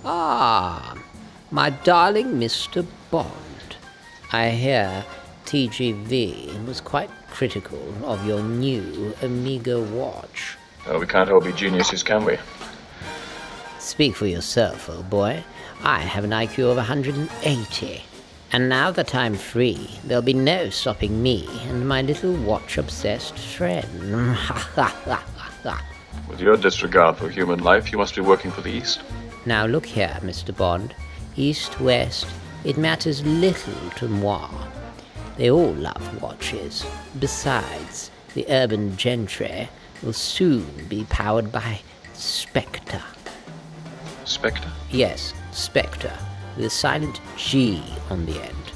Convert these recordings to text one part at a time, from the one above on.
Ah, my darling Mr. Bond. I hear TGV was quite critical of your new Omega watch. Oh, we can't all be geniuses, can we? Speak for yourself, old boy. I have an IQ of 180. And now that I'm free, there'll be no stopping me and my little watch-obsessed friend. With your disregard for human life, you must be working for the East. Now look here, Mr. Bond. East, west, it matters little to moi. They all love watches. Besides, the urban gentry will soon be powered by Spectre. Spectre? Yes, Spectre, with a silent G on the end.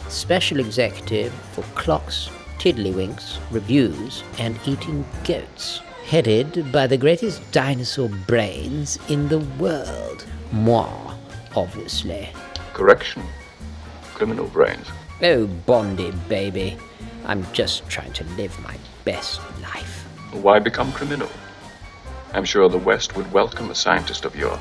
Special executive for clocks, tiddlywinks, reviews, and eating goats. Headed by the greatest dinosaur brains in the world. Moi, obviously. Correction. Criminal brains. Oh, Bondy, baby. I'm just trying to live my best life. Why become criminal? I'm sure the West would welcome a scientist of your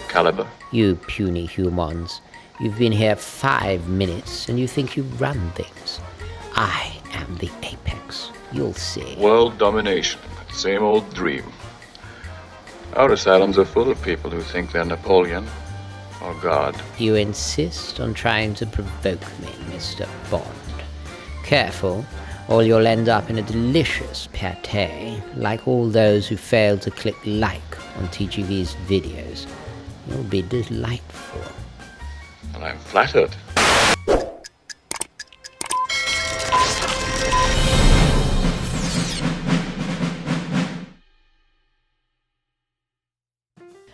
caliber. You puny humans. You've been here 5 minutes and you think you run things. I am the apex. You'll see. World domination. Same old dream. Our asylums are full of people who think they're Napoleon or God. You insist on trying to provoke me, Mr. Bond. Careful, or you'll end up in a delicious pâté, like all those who fail to click like on TGV's videos. You'll be delightful. And I'm flattered.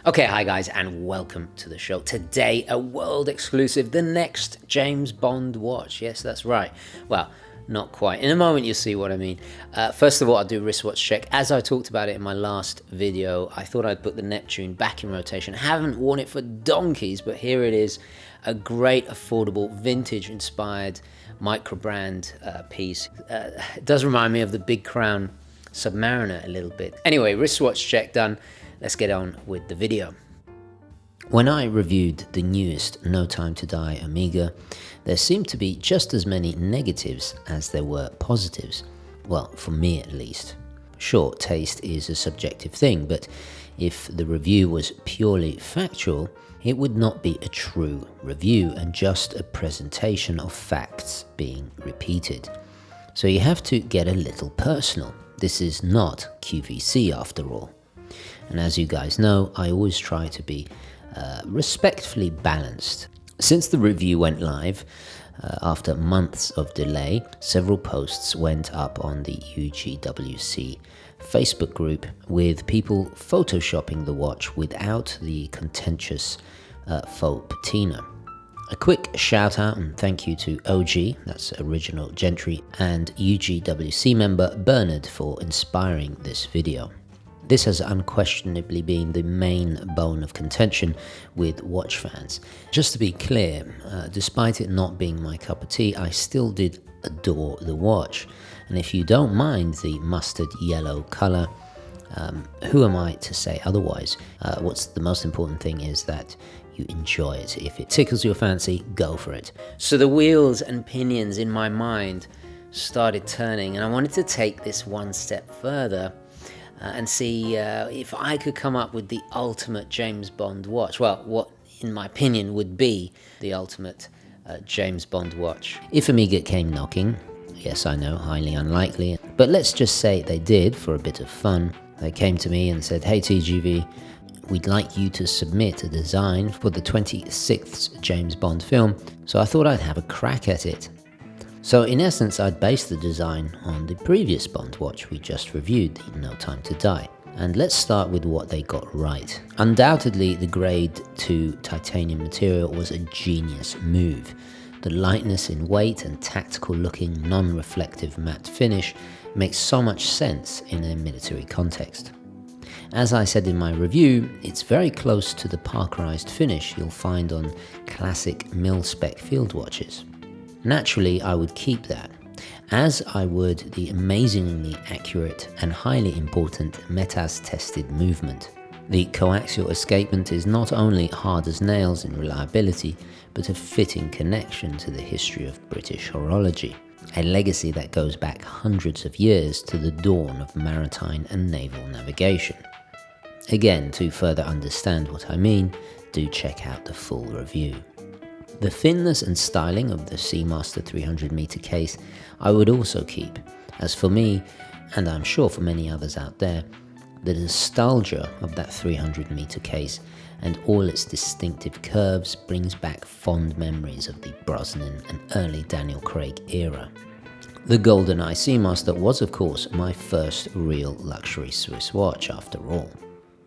Okay, hi guys, and welcome to the show. Today, a world exclusive, the next James Bond watch. Yes, that's right. Well, not quite. In a moment, you'll see what I mean. First of all, I'll do a wristwatch check. As I talked about it in my last video, I thought I'd put the Neptune back in rotation. Haven't worn it for donkeys, but here it is. A great, affordable, vintage-inspired micro-brand piece. It does remind me of the Big Crown Submariner a little bit. Anyway, wristwatch check done. Let's get on with the video. When I reviewed the newest No Time to Die Omega, there seemed to be just as many negatives as there were positives. Well, for me at least. Sure, taste is a subjective thing, but if the review was purely factual, it would not be a true review and just a presentation of facts being repeated. So you have to get a little personal. This is not QVC after all. And as you guys know, I always try to be respectfully balanced. Since the review went live, after months of delay, several posts went up on the UGWC Facebook group with people photoshopping the watch without the contentious faux patina. A quick shout out and thank you to OG, that's original Gentry, and UGWC member Bernard for inspiring this video. This has unquestionably been the main bone of contention with watch fans. Just to be clear, despite it not being my cup of tea, I still did adore the watch. And if you don't mind the mustard yellow color, who am I to say otherwise? What's the most important thing is that you enjoy it. If it tickles your fancy, go for it. So the wheels and pinions in my mind started turning, and I wanted to take this one step further and see if I could come up with the ultimate James Bond watch. Well, what, in my opinion, would be the ultimate James Bond watch. If Omega came knocking, yes, I know, highly unlikely, but let's just say they did for a bit of fun. They came to me and said, hey TGV, we'd like you to submit a design for the 26th James Bond film, so I thought I'd have a crack at it. So in essence, I'd based the design on the previous Bond watch we just reviewed, the No Time to Die. And let's start with what they got right. Undoubtedly, the grade 2 titanium material was a genius move. The lightness in weight and tactical looking non-reflective matte finish makes so much sense in a military context. As I said in my review, it's very close to the parkerized finish you'll find on classic mil-spec field watches. Naturally, I would keep that, as I would the amazingly accurate and highly important METAS tested movement. The coaxial escapement is not only hard as nails in reliability, but a fitting connection to the history of British horology, a legacy that goes back hundreds of years to the dawn of maritime and naval navigation. Again, to further understand what I mean, do check out the full review. The thinness and styling of the Seamaster 300-meter case I would also keep, as for me, and I'm sure for many others out there, the nostalgia of that 300-meter case and all its distinctive curves brings back fond memories of the Brosnan and early Daniel Craig era. The GoldenEye Seamaster was, of course, my first real luxury Swiss watch after all.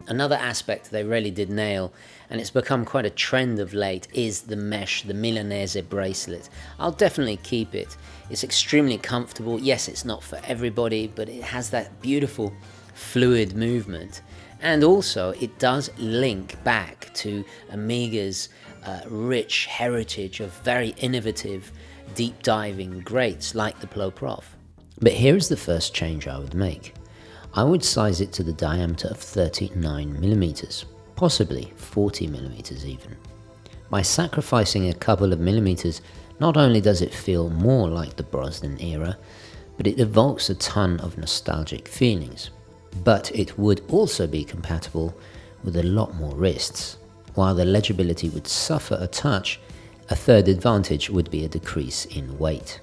Another aspect they really did nail, and it's become quite a trend of late, is the mesh, the Milanese bracelet. I'll definitely keep it. It's extremely comfortable. Yes, it's not for everybody, but it has that beautiful fluid movement. And also, it does link back to Omega's rich heritage of very innovative, deep diving greats like the Plo Prof. But here's the first change I would make. I would size it to the diameter of 39mm, possibly 40mm even. By sacrificing a couple of millimeters, not only does it feel more like the Brosnan era, but it evokes a ton of nostalgic feelings. But it would also be compatible with a lot more wrists. While the legibility would suffer a touch, a third advantage would be a decrease in weight.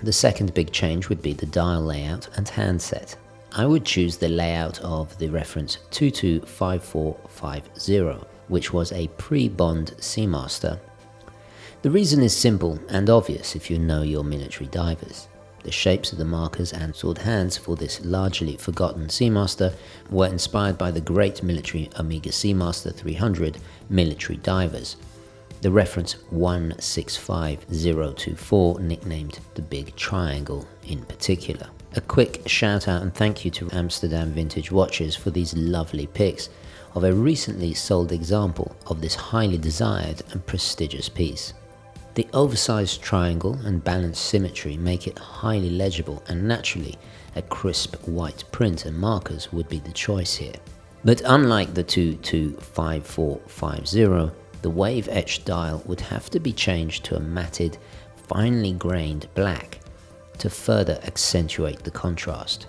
The second big change would be the dial layout and handset. I would choose the layout of the reference 225450, which was a pre-Bond Seamaster. The reason is simple and obvious if you know your military divers. The shapes of the markers and sword hands for this largely forgotten Seamaster were inspired by the great military Omega Seamaster 300 military divers. The reference 165024, nicknamed the Big Triangle in particular. A quick shout out and thank you to Amsterdam Vintage Watches for these lovely pics of a recently sold example of this highly desired and prestigious piece. The oversized triangle and balanced symmetry make it highly legible, and naturally a crisp white print and markers would be the choice here. But unlike the 225450, the wave etched dial would have to be changed to a matted, finely grained black to further accentuate the contrast.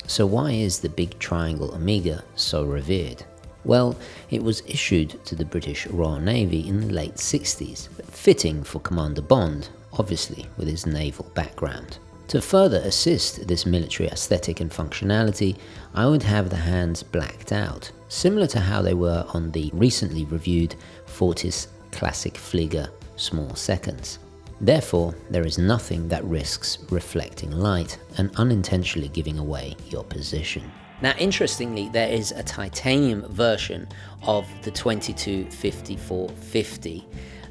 So why is the Big Triangle Omega so revered? Well, it was issued to the British Royal Navy in the late 60s, fitting for Commander Bond, obviously with his naval background. To further assist this military aesthetic and functionality, I would have the hands blacked out, similar to how they were on the recently reviewed Fortis Classic Flieger small seconds. Therefore, there is nothing that risks reflecting light and unintentionally giving away your position. Now, interestingly, there is a titanium version of the 225450.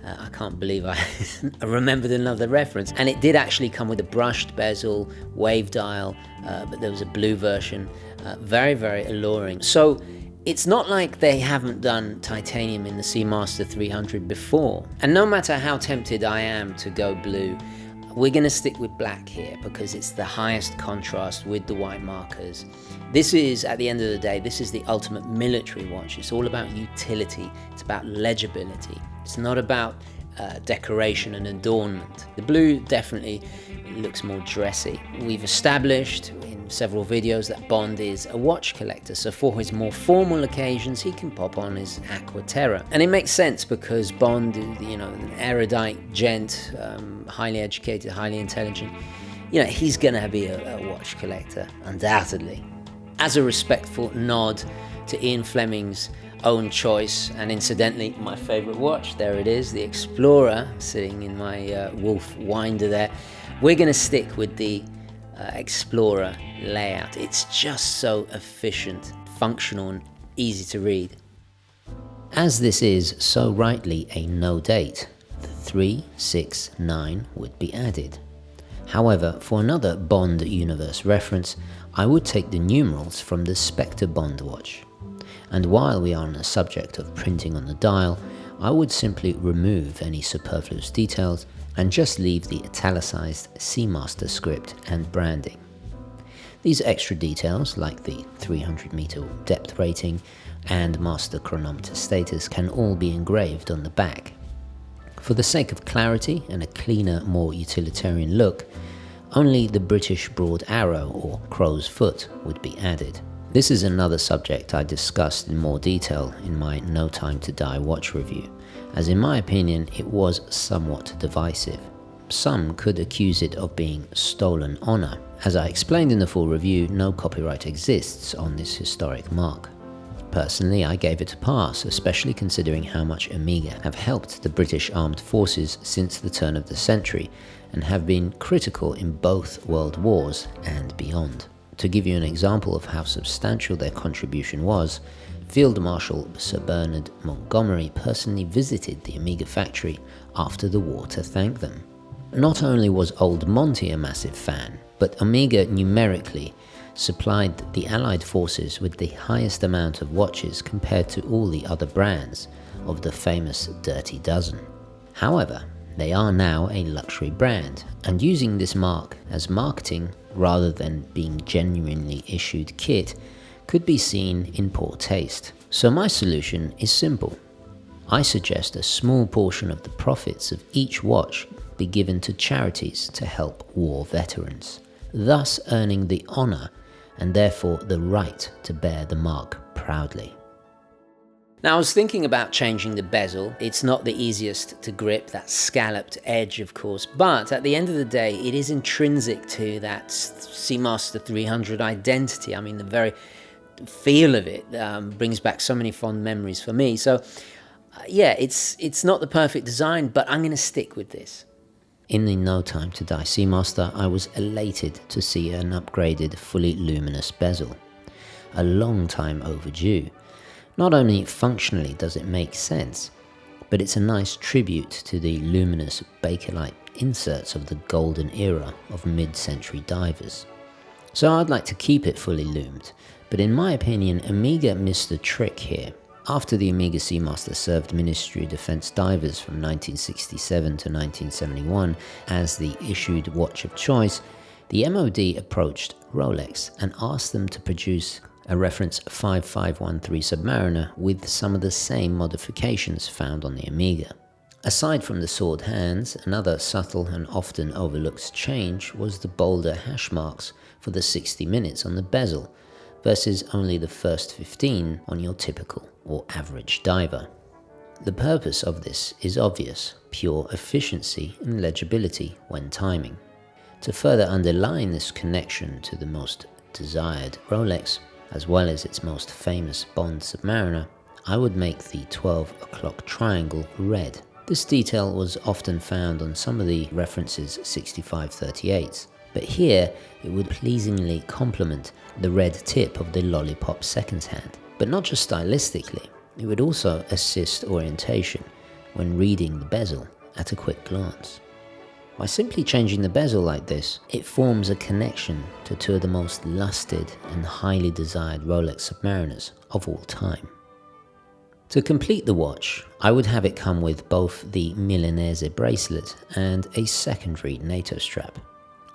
I can't believe I remembered another reference. And it did actually come with a brushed bezel, wave dial, but there was a blue version. Very, very alluring. So it's not like they haven't done titanium in the Seamaster 300 before. And no matter how tempted I am to go blue, we're going to stick with black here because it's the highest contrast with the white markers. This is, at the end of the day, this is the ultimate military watch. It's all about utility. It's about legibility. It's not about decoration and adornment. The blue definitely looks more dressy. We've established in several videos that Bond is a watch collector, so for his more formal occasions he can pop on his Aqua Terra. And it makes sense because Bond, you know, an erudite gent, highly educated, highly intelligent, you know, he's gonna be a watch collector, undoubtedly. As a respectful nod to Ian Fleming's own choice, and incidentally my favorite watch, there it is, the Explorer, sitting in my Wolf winder there. We're going to stick with the Explorer layout. It's just so efficient, functional and easy to read. As this is so rightly a no date, the 369 would be added. However, for another Bond universe reference, I would take the numerals from the Spectre Bond watch. And while we are on the subject of printing on the dial, I would simply remove any superfluous details and just leave the italicized Seamaster script and branding. These extra details, like the 300-meter depth rating and master chronometer status, can all be engraved on the back. For the sake of clarity and a cleaner, more utilitarian look, only the British broad arrow or crow's foot would be added. This is another subject I discussed in more detail in my No Time to Die watch review, as in my opinion it was somewhat divisive. Some could accuse it of being stolen honor. As I explained in the full review, no copyright exists on this historic mark. Personally, I gave it a pass, especially considering how much Omega have helped the British Armed Forces since the turn of the century, and have been critical in both world wars and beyond. To give you an example of how substantial their contribution was, Field Marshal Sir Bernard Montgomery personally visited the Omega factory after the war to thank them. Not only was Old Monty a massive fan, but Omega numerically supplied the Allied forces with the highest amount of watches compared to all the other brands of the famous Dirty Dozen. However, they are now a luxury brand, and using this mark as marketing rather than being genuinely issued kit could be seen in poor taste. So my solution is simple. I suggest a small portion of the profits of each watch be given to charities to help war veterans, thus earning the honor and therefore the right to bear the mark proudly. Now, I was thinking about changing the bezel. It's not the easiest to grip, that scalloped edge, of course, but at the end of the day, it is intrinsic to that Seamaster 300 identity. I mean, the very feel of it brings back so many fond memories for me. So, yeah, it's not the perfect design, but I'm going to stick with this. In the No Time to Die Seamaster, I was elated to see an upgraded, fully luminous bezel. A long time overdue. Not only functionally does it make sense, but it's a nice tribute to the luminous Bakelite inserts of the golden era of mid-century divers. So I'd like to keep it fully lumed, but in my opinion, Omega missed the trick here. After the Omega Seamaster served Ministry of Defense divers from 1967 to 1971 as the issued watch of choice, the MOD approached Rolex and asked them to produce a reference 5513 Submariner with some of the same modifications found on the Omega. Aside from the sword hands, another subtle and often overlooked change was the bolder hash marks for the 60 minutes on the bezel, versus only the first 15 on your typical or average diver. The purpose of this is obvious, pure efficiency and legibility when timing. To further underline this connection to the most desired Rolex, as well as its most famous Bond Submariner, I would make the 12 o'clock triangle red. This detail was often found on some of the references 6538s, but here it would pleasingly complement the red tip of the lollipop seconds hand. But not just stylistically, it would also assist orientation when reading the bezel at a quick glance. By simply changing the bezel like this, it forms a connection to two of the most lusted and highly desired Rolex Submariners of all time. To complete the watch, I would have it come with both the Milanese bracelet and a secondary NATO strap.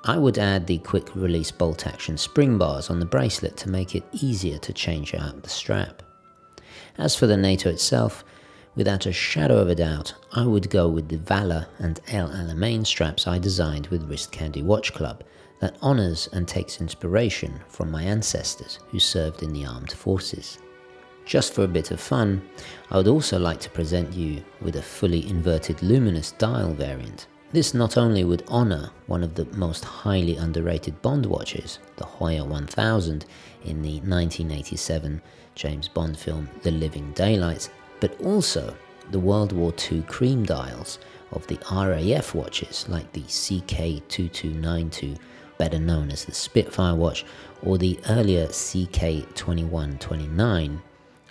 I would add the quick release bolt action spring bars on the bracelet to make it easier to change out the strap. As for the NATO itself, without a shadow of a doubt, I would go with the Valor and El Alamein straps I designed with Wrist Candy Watch Club that honors and takes inspiration from my ancestors who served in the armed forces. Just for a bit of fun, I would also like to present you with a fully inverted luminous dial variant. This not only would honor one of the most highly underrated Bond watches, the Hoya 1000 in the 1987 James Bond film The Living Daylights, but also the World War II cream dials of the RAF watches like the CK2292, better known as the Spitfire watch, or the earlier CK2129,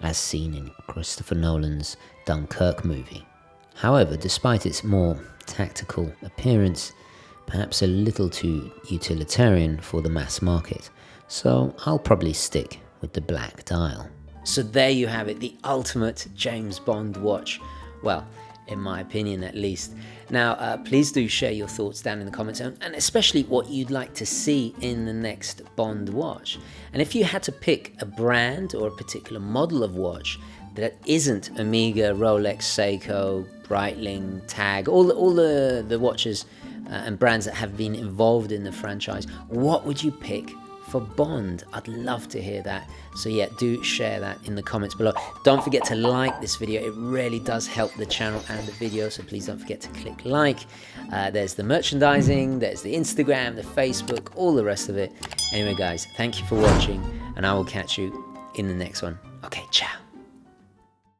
as seen in Christopher Nolan's Dunkirk movie. However, despite its more tactical appearance, perhaps a little too utilitarian for the mass market, so I'll probably stick with the black dial. So there you have it, the ultimate James Bond watch. Well, in my opinion at least. Now, please do share your thoughts down in the comments, and especially what you'd like to see in the next Bond watch. And if you had to pick a brand or a particular model of watch that isn't Omega, Rolex, Seiko, Breitling, Tag, all the watches and brands that have been involved in the franchise, what would you pick for Bond? I'd love to hear that. So yeah, do share that in the comments below. Don't forget to like this video. It really does help the channel and the video, so please don't forget to click like. There's the merchandising, there's the Instagram, the Facebook, all the rest of it. Anyway guys, thank you for watching, and I will catch you in the next one. Okay, ciao.